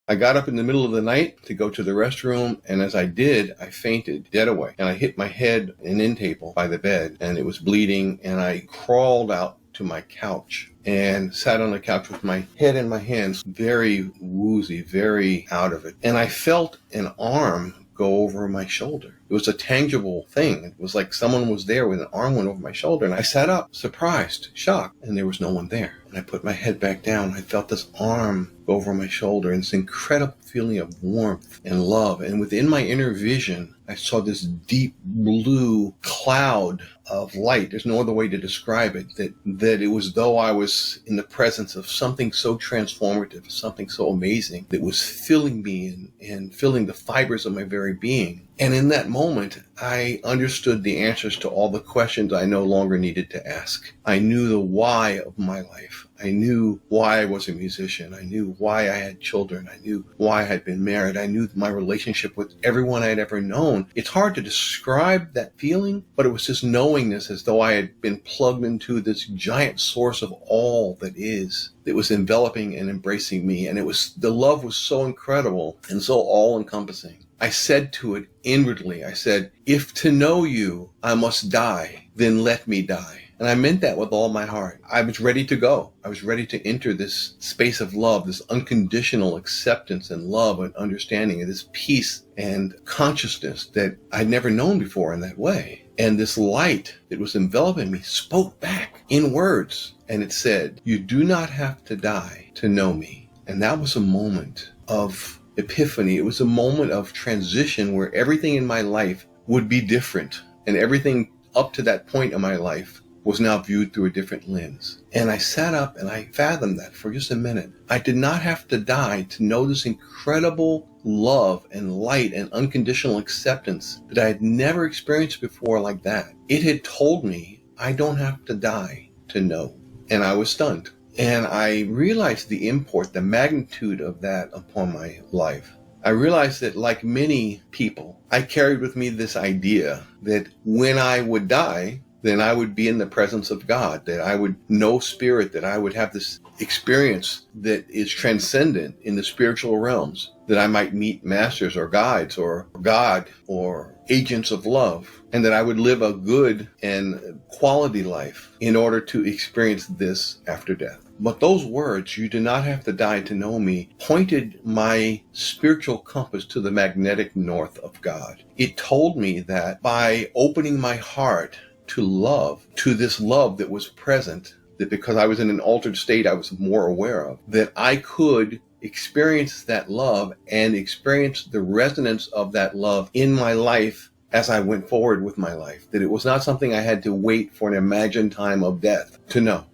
I got up in the middle of the night to go to the restroom, and as I did, I fainted dead away. And I hit my head an end table by the bed, and it was bleeding, and I crawled out to my couch and sat on the couch with my head in my hands, very woozy, very out of it. And I felt an arm go over my shoulder. It was a tangible thing. It was like someone was there with an arm went over my shoulder. And I sat up, surprised, shocked, and there was no one there. And I put my head back down. I felt this arm go over my shoulder and this incredible feeling of warmth and love. And within my inner vision, I saw this deep blue cloud of light. There's no other way to describe it, that it was though I was in the presence of something so transformative, something so amazing that was filling me and filling the fibers of my very being. And in that moment, I understood the answers to all the questions I no longer needed to ask. I knew the why of my life. I knew why I was a musician. I knew why I had children. I knew why I had been married. I knew my relationship with everyone I had ever known. It's hard to describe that feeling, but it was this knowingness as though I had been plugged into this giant source of all that is, that was enveloping and embracing me. And the love was so incredible and so all-encompassing. I said to it inwardly, I said, if to know you I must die, then let me die. And I meant that with all my heart. I was ready to go. I was ready to enter this space of love, this unconditional acceptance and love and understanding, and this peace and consciousness that I'd never known before in that way. And this light that was enveloping me spoke back in words. And it said, you do not have to die to know me. And that was a moment of epiphany. It was a moment of transition where everything in my life would be different. And everything up to that point in my life was now viewed through a different lens. And I sat up and I fathomed that for just a minute. I did not have to die to know this incredible love and light and unconditional acceptance that I had never experienced before like that. It had told me I don't have to die to know. And I was stunned. And I realized the import, the magnitude of that upon my life. I realized that like many people, I carried with me this idea that when I would die, then I would be in the presence of God, that I would know spirit, that I would have this experience that is transcendent in the spiritual realms, that I might meet masters or guides or God or agents of love, and that I would live a good and quality life in order to experience this after death. But those words, you do not have to die to know me, pointed my spiritual compass to the magnetic north of God. It told me that by opening my heart to love, to this love that was present, that because I was in an altered state I was more aware of, that I could experience that love and experience the resonance of that love in my life as I went forward with my life. That it was not something I had to wait for an imagined time of death to know.